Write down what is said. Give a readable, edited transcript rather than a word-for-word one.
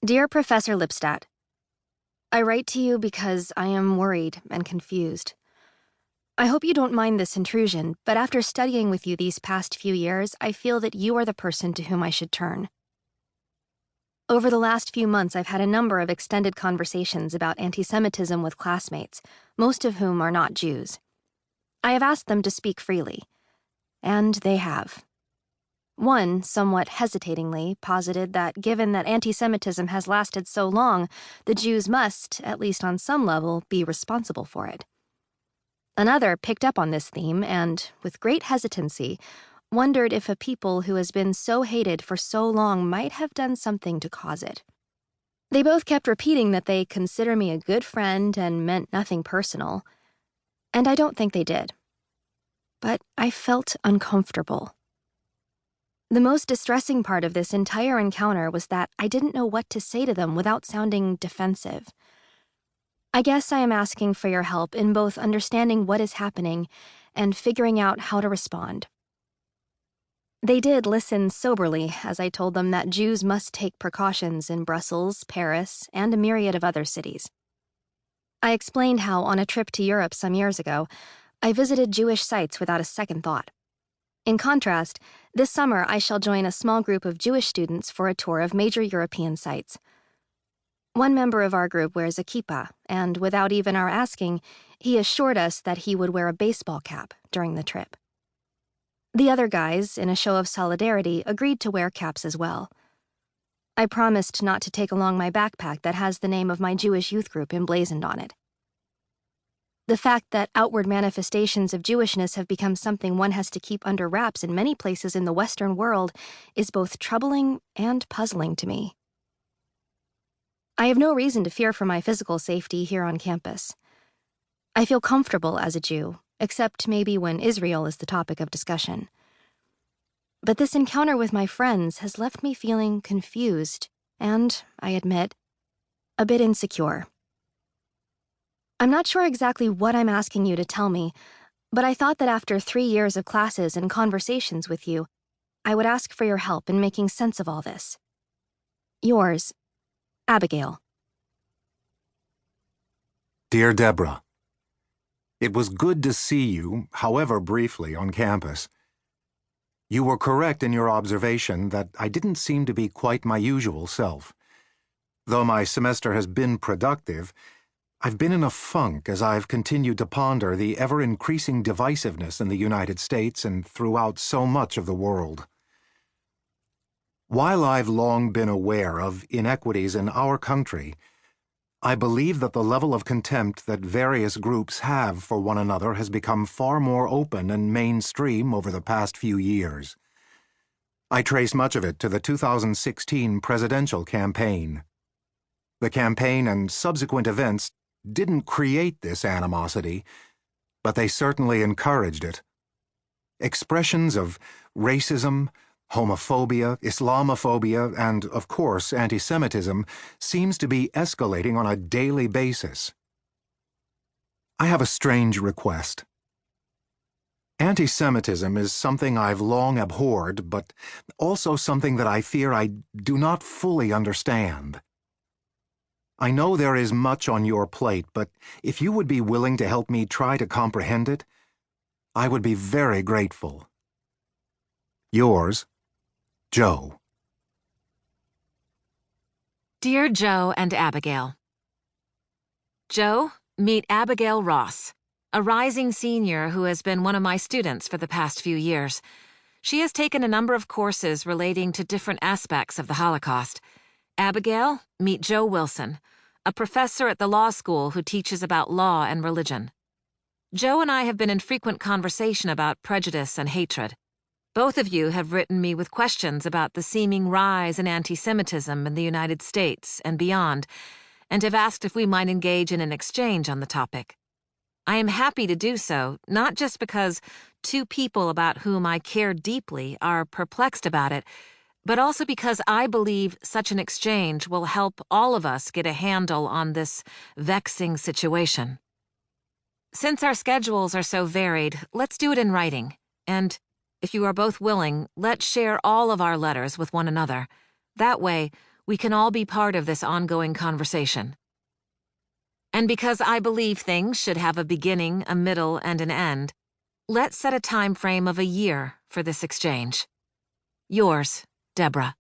Dear Professor Lipstadt, I write to you because I am worried and confused. I hope you don't mind this intrusion, but after studying with you these past few years, I feel that you are the person to whom I should turn. Over the last few months, I've had a number of extended conversations about antisemitism with classmates, most of whom are not Jews. I have asked them to speak freely, and they have. One, somewhat hesitatingly, posited that given that antisemitism has lasted so long, the Jews must, at least on some level, be responsible for it. Another picked up on this theme and, with great hesitancy, wondered if a people who has been so hated for so long might have done something to cause it. They both kept repeating that they consider me a good friend and meant nothing personal, and I don't think they did. But I felt uncomfortable. The most distressing part of this entire encounter was that I didn't know what to say to them without sounding defensive. I guess I am asking for your help in both understanding what is happening and figuring out how to respond. They did listen soberly as I told them that Jews must take precautions in Brussels, Paris, and a myriad of other cities. I explained how, on a trip to Europe some years ago, I visited Jewish sites without a second thought. In contrast, this summer I shall join a small group of Jewish students for a tour of major European sites. One member of our group wears a kippah, and without even our asking, he assured us that he would wear a baseball cap during the trip. The other guys, in a show of solidarity, agreed to wear caps as well. I promised not to take along my backpack that has the name of my Jewish youth group emblazoned on it. The fact that outward manifestations of Jewishness have become something one has to keep under wraps in many places in the Western world is both troubling and puzzling to me. I have no reason to fear for my physical safety here on campus. I feel comfortable as a Jew, except maybe when Israel is the topic of discussion. But this encounter with my friends has left me feeling confused and, I admit, a bit insecure. I'm not sure exactly what I'm asking you to tell me, but I thought that after 3 years of classes and conversations with you, I would ask for your help in making sense of all this. Yours, Abigail. Dear Deborah, it was good to see you, however briefly, on campus. You were correct in your observation that I didn't seem to be quite my usual self. Though my semester has been productive, I've been in a funk as I've continued to ponder the ever-increasing divisiveness in the United States and throughout so much of the world. While I've long been aware of inequities in our country, I believe that the level of contempt that various groups have for one another has become far more open and mainstream over the past few years. I trace much of it to the 2016 presidential campaign. The campaign and subsequent events didn't create this animosity, but they certainly encouraged it. Expressions of racism, homophobia, Islamophobia, and, of course, antisemitism seems to be escalating on a daily basis. I have a strange request. Antisemitism is something I've long abhorred, but also something that I fear I do not fully understand. I know there is much on your plate, but if you would be willing to help me try to comprehend it, I would be very grateful. Yours, Joe. Dear Joe and Abigail. Joe, meet Abigail Ross, a rising senior who has been one of my students for the past few years. She has taken a number of courses relating to different aspects of the Holocaust. Abigail, meet Joe Wilson, a professor at the law school who teaches about law and religion. Joe and I have been in frequent conversation about prejudice and hatred. Both of you have written me with questions about the seeming rise in antisemitism in the United States and beyond, and have asked if we might engage in an exchange on the topic. I am happy to do so, not just because two people about whom I care deeply are perplexed about it, but also because I believe such an exchange will help all of us get a handle on this vexing situation. Since our schedules are so varied, let's do it in writing, and if you are both willing, let's share all of our letters with one another. That way, we can all be part of this ongoing conversation. And because I believe things should have a beginning, a middle, and an end, let's set a time frame of a year for this exchange. Yours, Deborah.